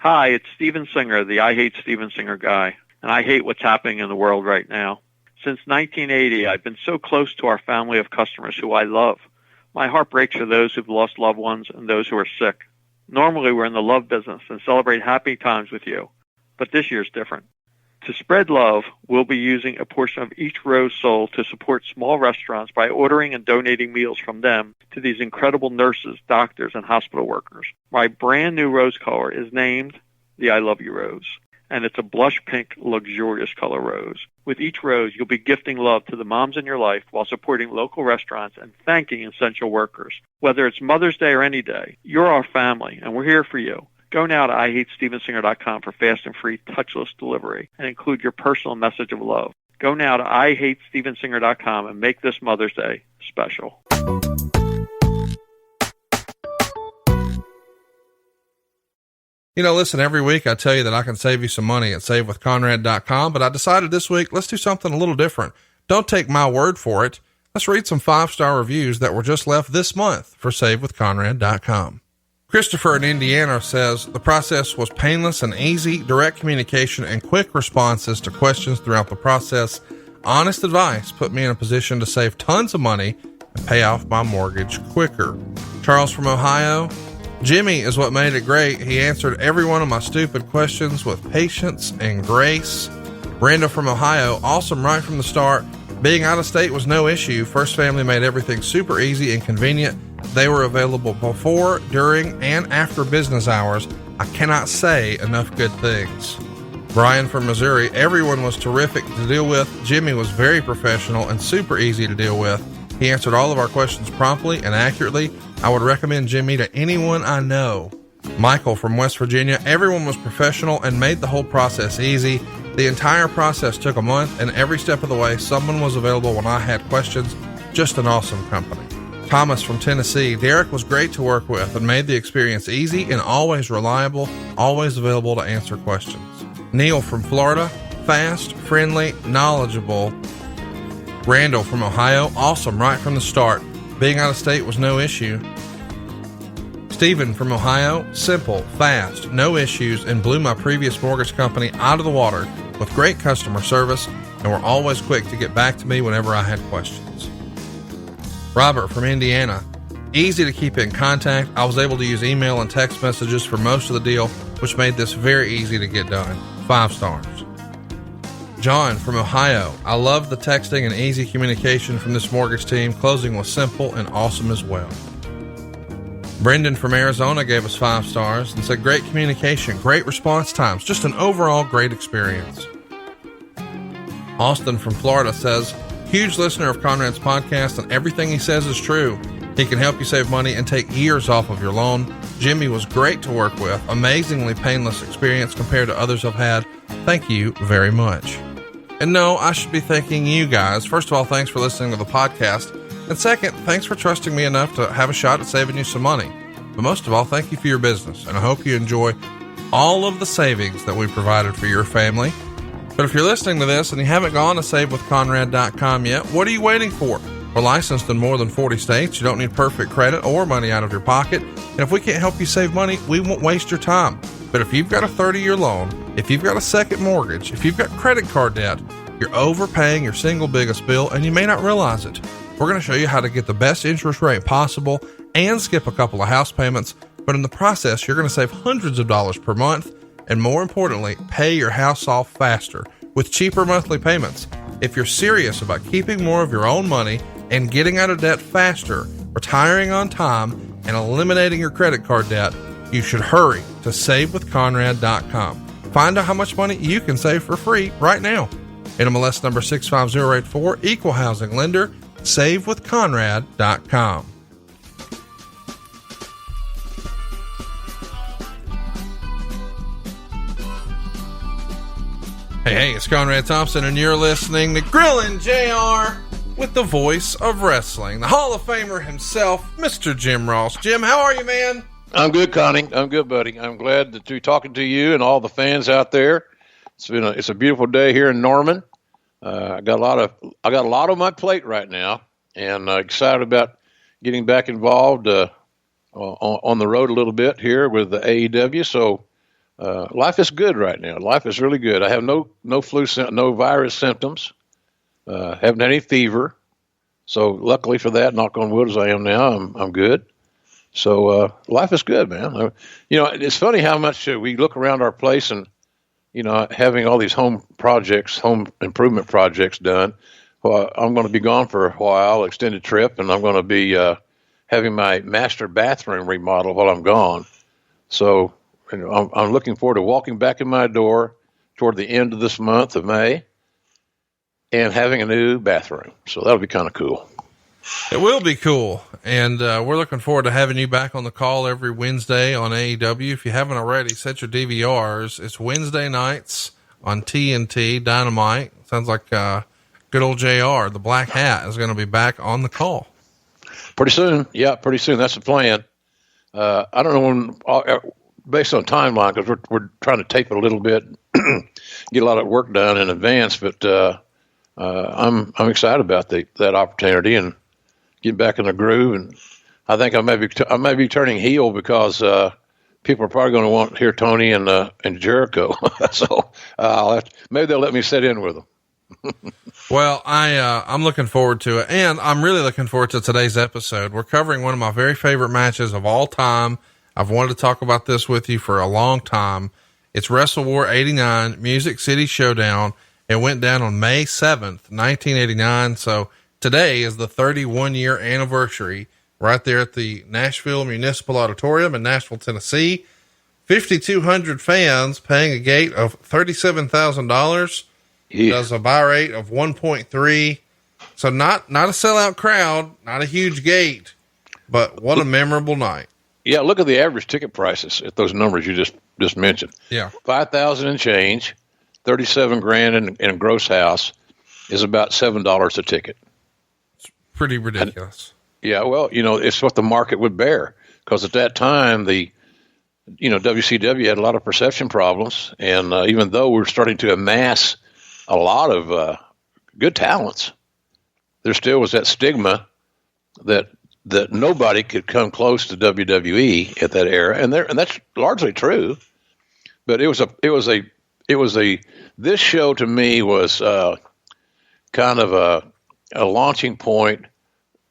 Hi, it's Steven Singer, the I Hate Steven Singer guy, and I hate what's happening in the world right now. Since 1980, I've been so close to our family of customers who I love. My heart breaks for those who've lost loved ones and those who are sick. Normally, we're in the love business and celebrate happy times with you, but this year's different. To spread love, we'll be using a portion of each rose sold to support small restaurants by ordering and donating meals from them to these incredible nurses, doctors, and hospital workers. My brand new rose color is named the I Love You Rose, and it's a blush pink, luxurious color rose. With each rose, you'll be gifting love to the moms in your life while supporting local restaurants and thanking essential workers. Whether it's Mother's Day or any day, you're our family, and we're here for you. Go now to IHateStevenSinger.com for fast and free touchless delivery and include your personal message of love. Go now to IHateStevenSinger.com and make this Mother's Day special. Listen, every week I tell you that I can save you some money at SaveWithConrad.com, but I decided this week, let's do something a little different. Don't take my word for it. Let's read some 5-star reviews that were just left this month for SaveWithConrad.com. Christopher in Indiana says, the process was painless and easy, direct communication and quick responses to questions throughout the process. Honest advice put me in a position to save tons of money and pay off my mortgage quicker. Charles from Ohio, Jimmy is what made it great. He answered every one of my stupid questions with patience and grace. Brenda from Ohio, awesome right from the start. Being out of state was no issue. First Family made everything super easy and convenient. They were available before, during, and after business hours. I cannot say enough good things. Brian from Missouri, everyone was terrific to deal with. Jimmy was very professional and super easy to deal with. He answered all of our questions promptly and accurately. I would recommend Jimmy to anyone I know. Michael from West Virginia, everyone was professional and made the whole process easy. The entire process took a month, and every step of the way, someone was available when I had questions. Just an awesome company. Thomas from Tennessee, Derek was great to work with and made the experience easy and always reliable, always available to answer questions. Neil from Florida, fast, friendly, knowledgeable. Randall from Ohio, awesome right from the start. Being out of state was no issue. Stephen from Ohio, simple, fast, no issues, and blew my previous mortgage company out of the water with great customer service and were always quick to get back to me whenever I had questions. Robert from Indiana, easy to keep in contact. I was able to use email and text messages for most of the deal, which made this very easy to get done. 5 stars. John from Ohio, I love the texting and easy communication from this mortgage team. Closing was simple and awesome as well. Brendan from Arizona gave us 5 stars and said great communication, great response times, just an overall great experience. Austin from Florida says, huge listener of Conrad's podcast and everything he says is true. He can help you save money and take years off of your loan. Jimmy was great to work with. Amazingly painless experience compared to others I've had. Thank you very much. And no, I should be thanking you guys. First of all, thanks for listening to the podcast. And second, thanks for trusting me enough to have a shot at saving you some money. But most of all, thank you for your business. And I hope you enjoy all of the savings that we provided for your family. But if you're listening to this and you haven't gone to SaveWithConrad.com yet, what are you waiting for? We're licensed in more than 40 states. You don't need perfect credit or money out of your pocket. And if we can't help you save money, we won't waste your time. But if you've got a 30-year loan, if you've got a second mortgage, if you've got credit card debt, you're overpaying your single biggest bill and you may not realize it. We're going to show you how to get the best interest rate possible and skip a couple of house payments. But in the process, you're going to save hundreds of dollars per month. And more importantly, pay your house off faster with cheaper monthly payments. If you're serious about keeping more of your own money and getting out of debt faster, retiring on time, and eliminating your credit card debt, you should hurry to SaveWithConrad.com. Find out how much money you can save for free right now. NMLS number 65084, Equal Housing Lender, SaveWithConrad.com. Hey, it's Conrad Thompson, and you're listening to Grillin' J.R. with the voice of wrestling, the Hall of Famer himself, Mr. Jim Ross. Jim, how are you, man? I'm good, Connie. I'm good, buddy. I'm glad to be talking to you and all the fans out there. It's a beautiful day here in Norman. I got a lot on my plate right now, and excited about getting back involved on the road a little bit here with the AEW. So life is good right now. Life is really good. I have no no virus symptoms. Haven't had any fever. So luckily for that, knock on wood as I am now, I'm good. So life is good, man. It's funny how much we look around our place and, having all these home improvement projects done. Well, I'm going to be gone for a while, extended trip, and I'm going to be having my master bathroom remodeled while I'm gone. So I'm looking forward to walking back in my door toward the end of this month of May and having a new bathroom. So that'll be kind of cool. It will be cool. And we're looking forward to having you back on the call every Wednesday on AEW. If you haven't already, set your DVRs. It's Wednesday nights on TNT Dynamite. Sounds like good old J.W.R, the Black Hat, is going to be back on the call. Pretty soon. Yeah, pretty soon. That's the plan. I don't know when, based on timeline, because we're trying to tape it a little bit, get a lot of work done in advance, but I'm excited about that opportunity and get back in the groove. And I think I may be turning heel because people are probably going to want to hear Tony and Jericho. So maybe they'll let me sit in with them. Well, I'm looking forward to it, and I'm really looking forward to today's episode. We're covering one of my very favorite matches of all time. I've wanted to talk about this with you for a long time. It's WrestleWar 89 Music City Showdown. It went down on May 7th, 1989. So today is the 31-year anniversary right there at the Nashville Municipal Auditorium in Nashville, Tennessee. 5,200 fans paying a gate of $37,000. Does a buy rate of 1.3. So not a sellout crowd, not a huge gate, but what a memorable night. Yeah. Look at the average ticket prices at those numbers you just mentioned. Yeah. 5,000 and change, 37 grand in gross house is about $7 a ticket. It's pretty ridiculous. Yeah. Well, it's what the market would bear, because at that time, WCW had a lot of perception problems. And even though we're starting to amass a lot of good talents, there still was that stigma that nobody could come close to WWE at that era, and that's largely true. But this show to me was kind of a launching point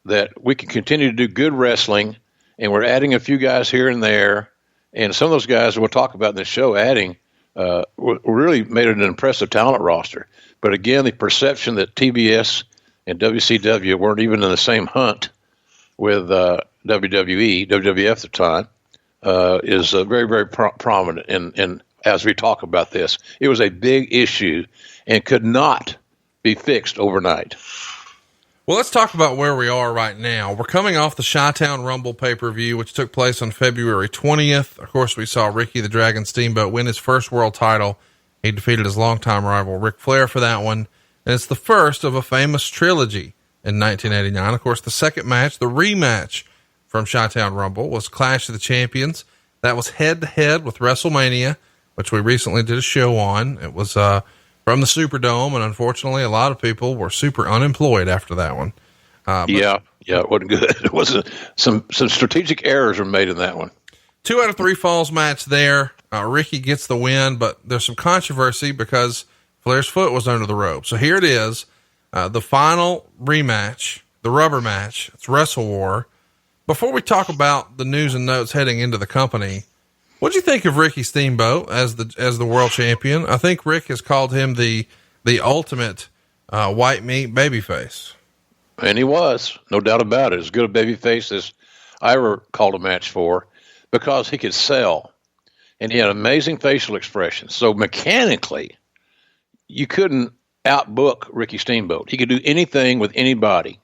that we can continue to do good wrestling, and we're adding a few guys here and there, and some of those guys we'll talk about in the show adding. Really made it an impressive talent roster. But again, the perception that TBS and WCW weren't even in the same hunt with WWE, WWF at the time, is very, very prominent. And as we talk about this, it was a big issue and could not be fixed overnight. Well, let's talk about where we are right now. We're coming off the Chi-Town Rumble pay-per-view, which took place on February 20th. Of course, we saw Ricky the Dragon Steamboat win his first world title. He defeated his longtime rival Ric Flair for that one. And it's the first of a famous trilogy in 1989. Of course, the second match, the rematch from Chi-Town Rumble, was Clash of the Champions. That was head-to-head with WrestleMania, which we recently did a show on. It was from the Superdome, and unfortunately, a lot of people were super unemployed after that one. Yeah, it wasn't good. It wasn't. Some strategic errors were made in that one. 2 out of 3 falls match there. Ricky gets the win, but there's some controversy because Flair's foot was under the rope. So here it is, the final rematch, the rubber match. It's WrestleWar. Before we talk about the news and notes heading into the company, what'd you think of Ricky Steamboat as the world champion? I think Rick has called him the ultimate white meat babyface. And he was, no doubt about it, as good a babyface as I ever called a match for, because he could sell. And he had amazing facial expressions. So mechanically, you couldn't outbook Ricky Steamboat. He could do anything with anybody.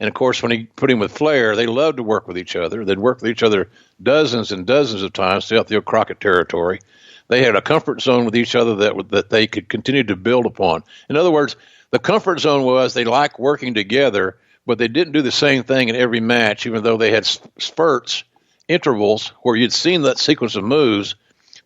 And of course, when he put him with Flair, they loved to work with each other. They'd work with each other dozens and dozens of times throughout the old Crockett territory. They had a comfort zone with each other that they could continue to build upon. In other words, the comfort zone was they liked working together, but they didn't do the same thing in every match, even though they had spurts, intervals where you'd seen that sequence of moves,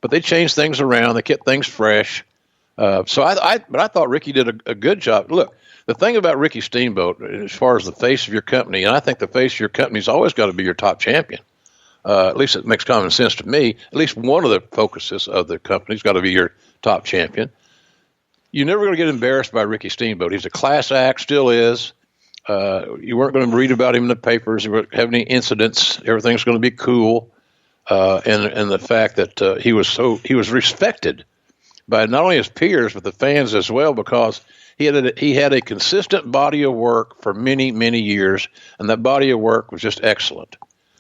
but they changed things around. They kept things fresh. But I thought Ricky did a good job. Look, the thing about Ricky Steamboat, as far as the face of your company, and I think the face of your company's always got to be your top champion. At least it makes common sense to me. At least one of the focuses of the company's got to be your top champion. You're never going to get embarrassed by Ricky Steamboat. He's a class act, still is. You weren't going to read about him in the papers. You weren't have any incidents. Everything's going to be cool. And the fact that he was respected by not only his peers but the fans as well, because he had a consistent body of work for many, many years, and that body of work was just excellent.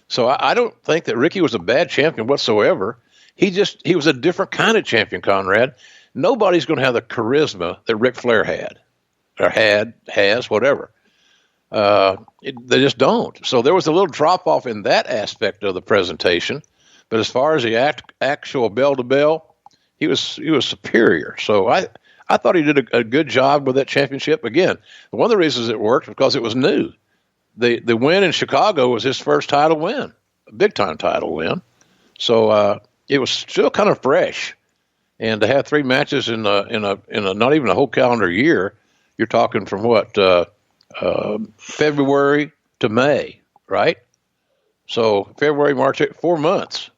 So I don't think that Ricky was a bad champion whatsoever. He was a different kind of champion, Conrad. Nobody's going to have the charisma that Ric Flair had, or has, whatever. They just don't. So there was a little drop off in that aspect of the presentation, but as far as the actual bell to bell, he was superior. So I thought he did a good job with that championship. Again, one of the reasons it worked was because it was new. The win in Chicago was his first title win, a big time title win. So it was still kind of fresh, and to have 3 matches in a not even a whole calendar year, you're talking from what February to May, right? So February, March, 4 months.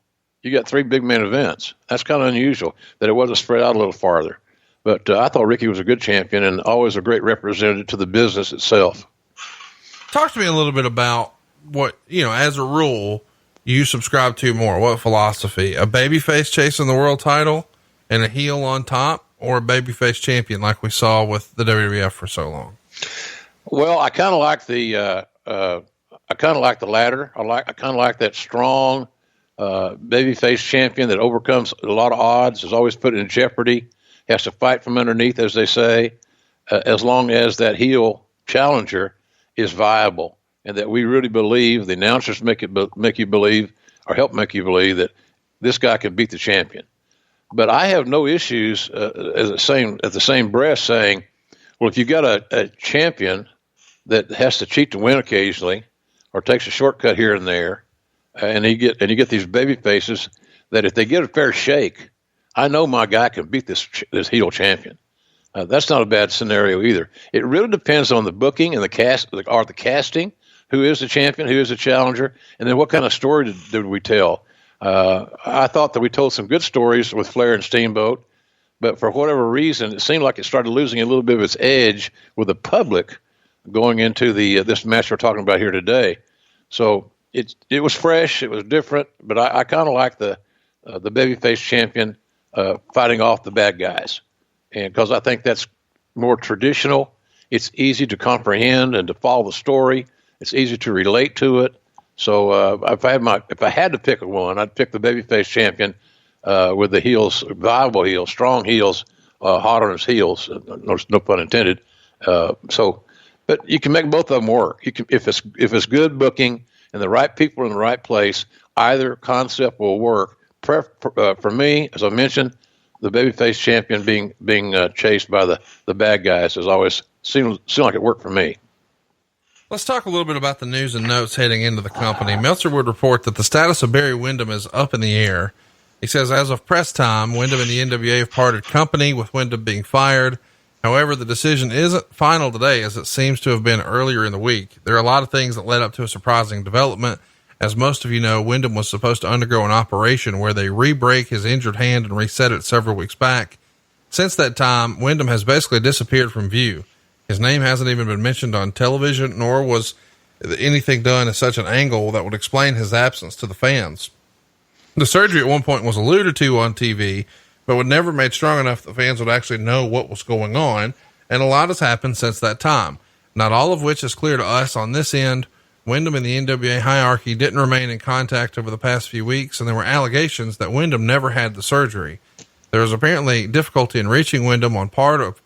You got 3 big main events. That's kind of unusual that it wasn't spread out a little farther. But I thought Ricky was a good champion and always a great representative to the business itself. Talk to me a little bit about what, as a rule, you subscribe to more. What philosophy? A babyface chasing the world title and a heel on top, or a babyface champion like we saw with the WWF for so long? Well, I kind of like the latter. I kind of like that strong babyface champion that overcomes a lot of odds, is always put in jeopardy, has to fight from underneath, as they say, as long as that heel challenger is viable, and that we really believe, the announcers make you believe, or help make you believe, that this guy can beat the champion. But I have no issues at the same breath saying, well, if you got a champion that has to cheat to win occasionally, or takes a shortcut here and there, and you get these baby faces that if they get a fair shake, I know my guy can beat this heel champion. That's not a bad scenario either. It really depends on the booking and the casting. Who is the champion? Who is the challenger? And then what kind of story did we tell? I thought that we told some good stories with Flair and Steamboat, but for whatever reason, it seemed like it started losing a little bit of its edge with the public going into this match we're talking about here today. So it was fresh, it was different, but I kind of like the babyface champion fighting off the bad guys. And because I think that's more traditional, it's easy to comprehend and to follow the story. It's easy to relate to it. So if I had to pick one, I'd pick the babyface champion with the heels, viable heels, strong heels, hot on his heels. No pun intended. But you can make both of them work. You can, if it's good booking and the right people in the right place, either concept will work. For me, as I mentioned, the babyface champion being chased by the bad guys has always seemed like it worked for me. Let's talk a little bit about the news and notes heading into the company. Meltzer would report that the status of Barry Windham is up in the air. He says, as of press time, Windham and the NWA have parted company, with Windham being fired. However, the decision isn't final today, as it seems to have been earlier in the week. There are a lot of things that led up to a surprising development. As most of you know, Windham was supposed to undergo an operation where they re-break his injured hand and reset it several weeks back. Since that time, Windham has basically disappeared from view. His name hasn't even been mentioned on television, nor was anything done at such an angle that would explain his absence to the fans. The surgery at one point was alluded to on TV, but was never made strong enough that fans would actually know what was going on, and a lot has happened since that time, not all of which is clear to us on this end. Windham and the NWA hierarchy didn't remain in contact over the past few weeks, and there were allegations that Windham never had the surgery. There was apparently difficulty in reaching Windham on part of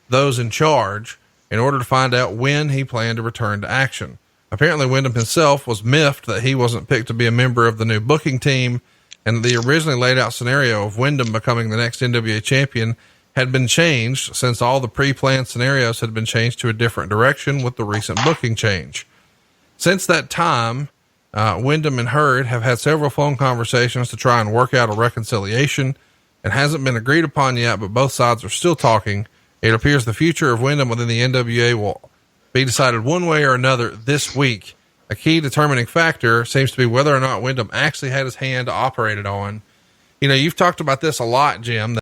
those in charge in order to find out when he planned to return to action. Apparently Windham himself was miffed that he wasn't picked to be a member of the new booking team, and the originally laid out scenario of Windham becoming the next NWA champion had been changed, since all the pre-planned scenarios had been changed to a different direction with the recent booking change. Since that time, Windham and Hurd have had several phone conversations to try and work out a reconciliation. It hasn't been agreed upon yet, but both sides are still talking. It appears the future of Windham within the NWA will be decided one way or another this week. A key determining factor seems to be whether or not Wyndham actually had his hand operated on. You know, you've talked about this a lot, Jim,